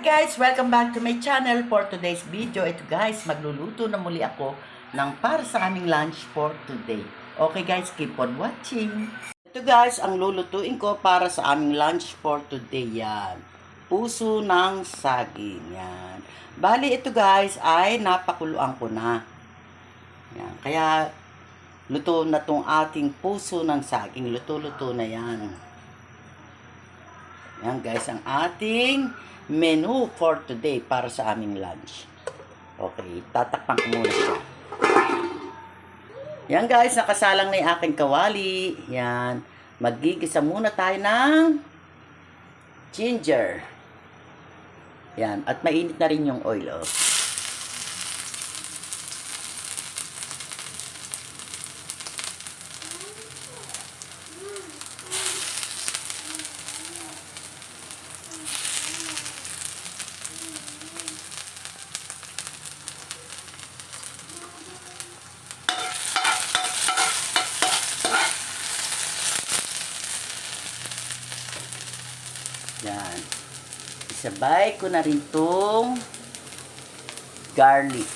Hi guys! Welcome back to my channel for today's video. Ito guys, magluluto na muli ako ng para sa aming lunch for today. Okay guys, keep on watching. Ito guys, ang lulutuin ko para sa aming lunch for today yan. Puso ng saging. Yan. Bali ito guys ay napakuluan ko na. Yan. Kaya luto na tong ating puso ng saging. Luto-luto na yan. Yan guys, ang ating menu for today para sa aming lunch. Okay, tatakpan ko muna siya. Yan guys, nakasalang na yung aking kawali. Yan, magigisa muna tayo ng ginger. Yan, at mainit na rin yung oil. Oh. Yan. Isabay ko na rin tong garlic.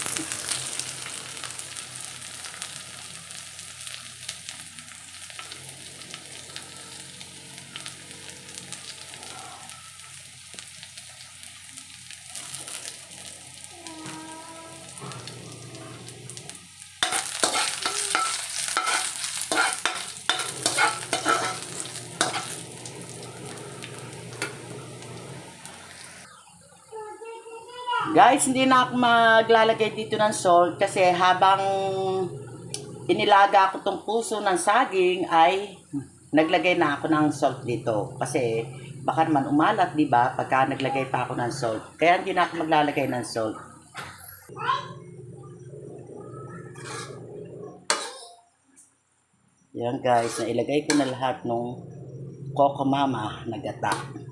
Guys, hindi na ako maglalagay dito ng salt kasi habang inilaga ko tong puso ng saging ay naglagay na ako ng salt dito. Kasi baka naman umalat, di ba? Pagka naglagay pa ako ng salt. Kaya hindi na ako maglalagay ng salt. Yan guys, nailagay ko na lahat ng Coco Mama na gata.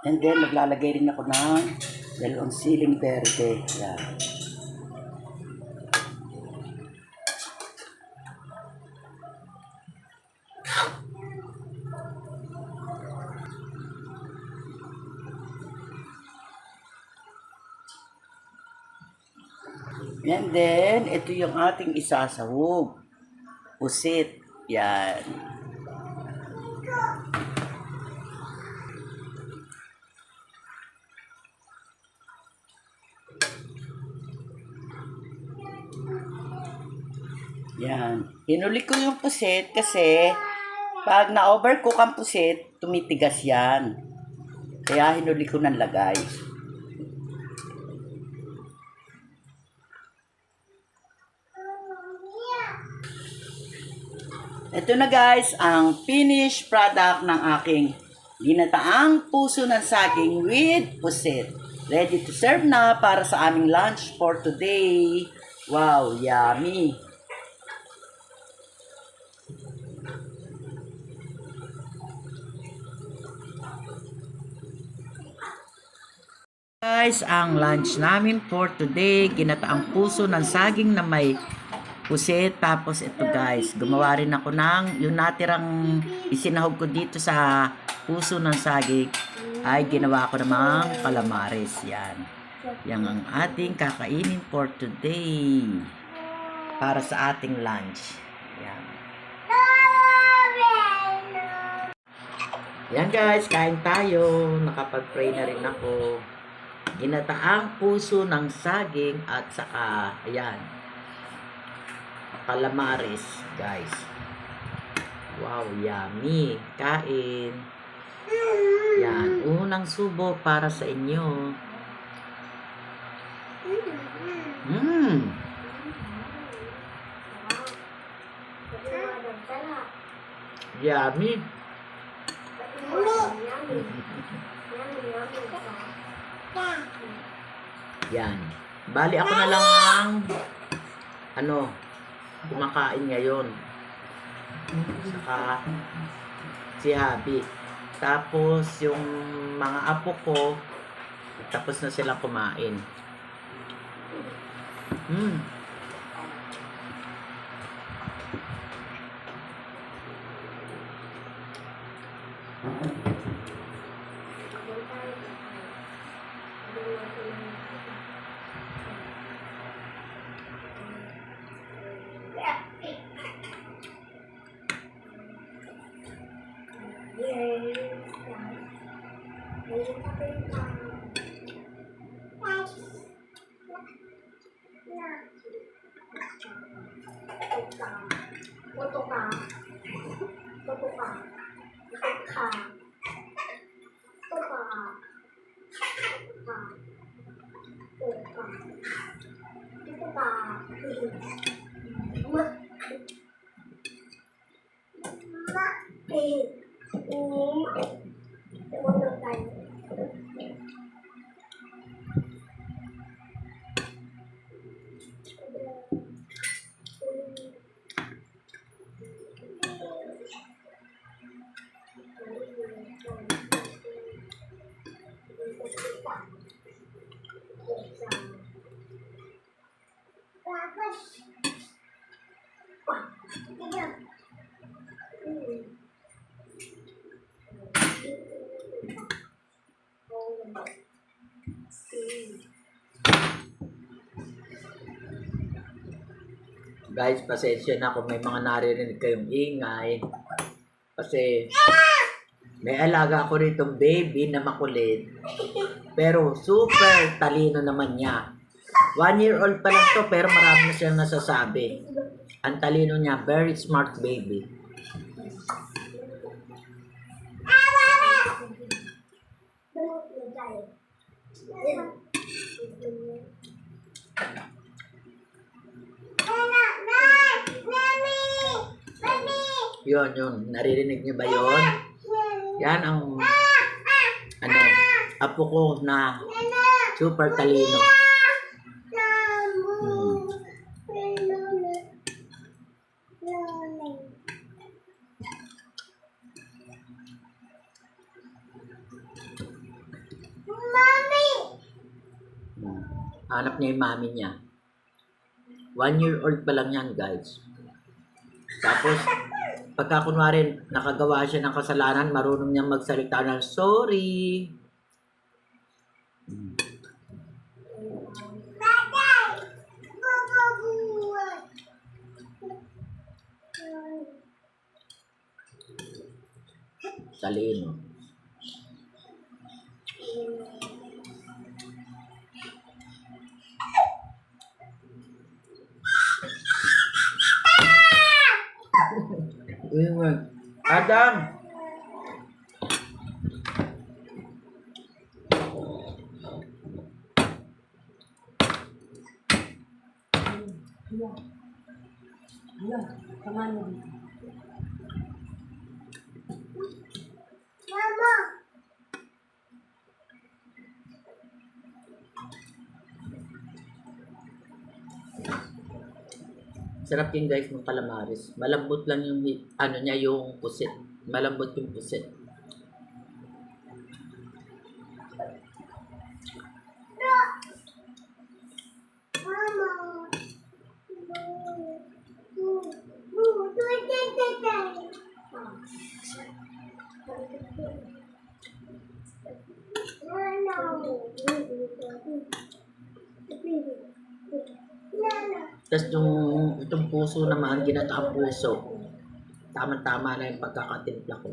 And then, maglalagay rin ako ng dalawang siling verde. Yan. And then, ito yung ating isasawog. Pusit. Yan. Yan. Hinuli ko yung pusit kasi pag na-overcook ang pusit, tumitigas yan. Kaya hinuli ko ng lagay. Ito na guys, ang finished product ng aking ginataang puso ng saging with pusit. Ready to serve na para sa aming lunch for today. Wow, yummy! Guys, ang lunch namin for today, ginataang puso ng saging na may pusit. Tapos ito guys, gumawa rin ako ng yung natirang isinahog ko dito sa puso ng saging ay ginawa ko namang calamares. Yan. Yan ang ating kakainin for today para sa ating lunch. Yan. Yan guys, kain tayo. Nakapag-pray na rin ako. Ginataang puso ng saging at saka, ayan, calamares, guys. Wow, yummy. Kain. Yan, unang subo para sa inyo. Yummy. Yan. Bali ako na lang ang kumakain ngayon. Saka si Habi. Tapos yung mga apo ko tapos na silang kumain. Guys, pasensya na kung may mga naririnig kayong ingay. Kasi may alaga ako ritong baby na makulit. Pero super talino naman niya. 1-year-old pa lang to pero marami na siyang nasasabi. Ang talino niya, very smart baby. Yun, naririnig niyo ba yun? Yan ang apo ko na super talino. Hanap niya yung mami niya. 1-year-old pa lang yan, guys. Tapos, pagka kunwari nakagawa siya ng kasalanan, marunong niyang magsalita ng sorry. Talino. Adam! Sarap yun guys ng calamares. Malambot lang yung niya yung pusit. Malambot yung pusit. Tapos itong puso naman, ginataang puso. Tama-tama na yung pagkakatimpla ko.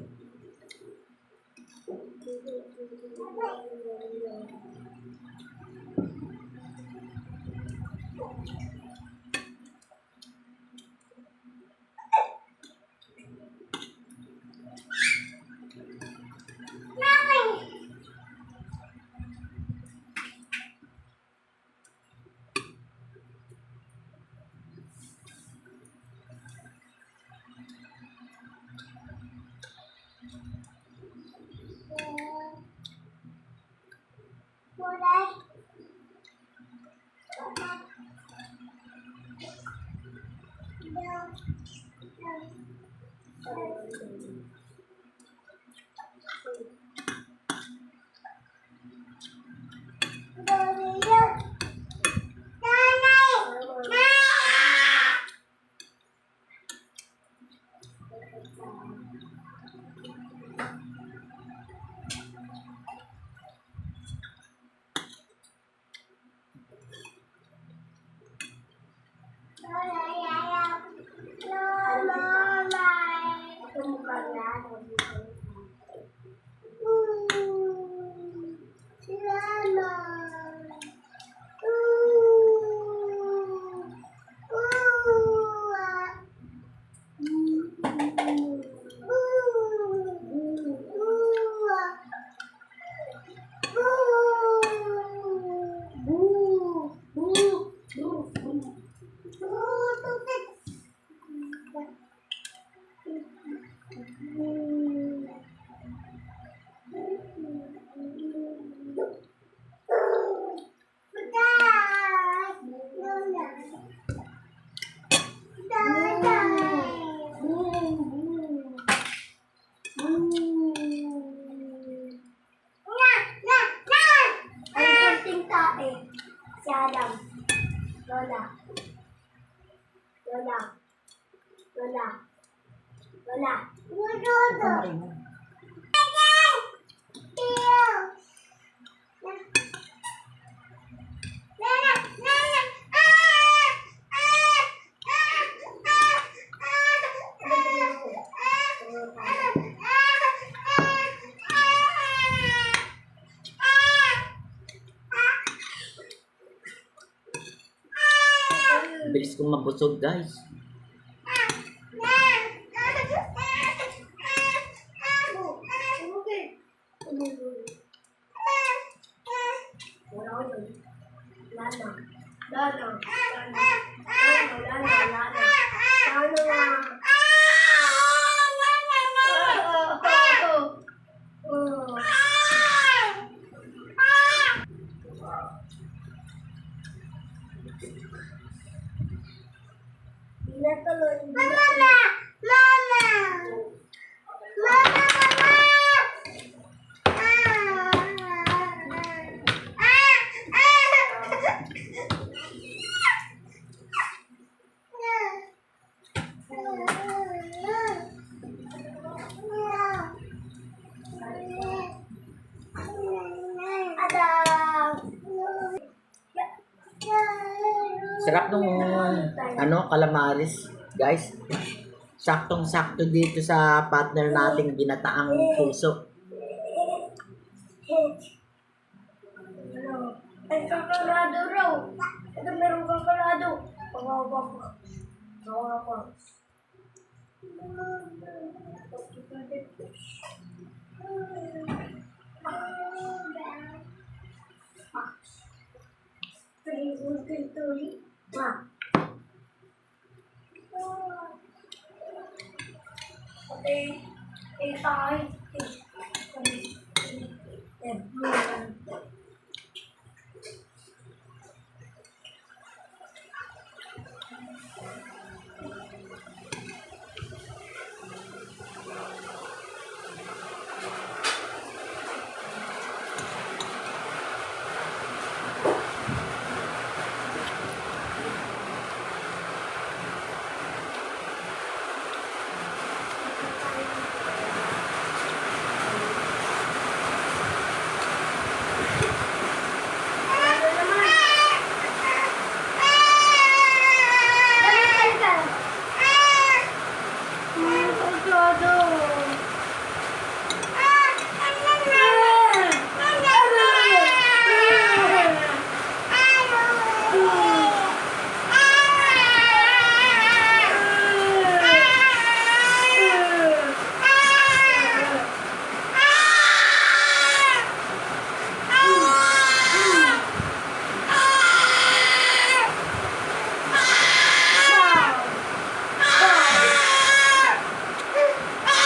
Bilis kong mabusog, guys. Sarap nung calamaris, guys. Saktong-sakto dito sa partner nating ginataang puso. Ay, kakalado raw. Ito meron kakalado. Kawawa pa. Kawawa pa.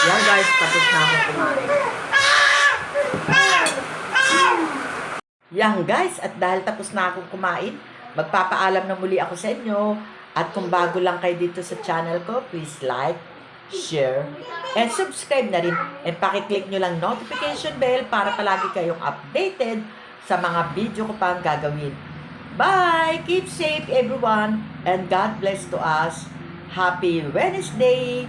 Yan, guys, tapos na akong kumain. Yan guys, at dahil tapos na akong kumain, magpapaalam na muli ako sa inyo. At kung bago lang kayo dito sa channel ko, please like, share, and subscribe na rin. And pakiclick nyo lang notification bell para palagi kayong updated sa mga video ko pang gagawin. Bye! Keep safe everyone, and God bless to us. Happy Wednesday!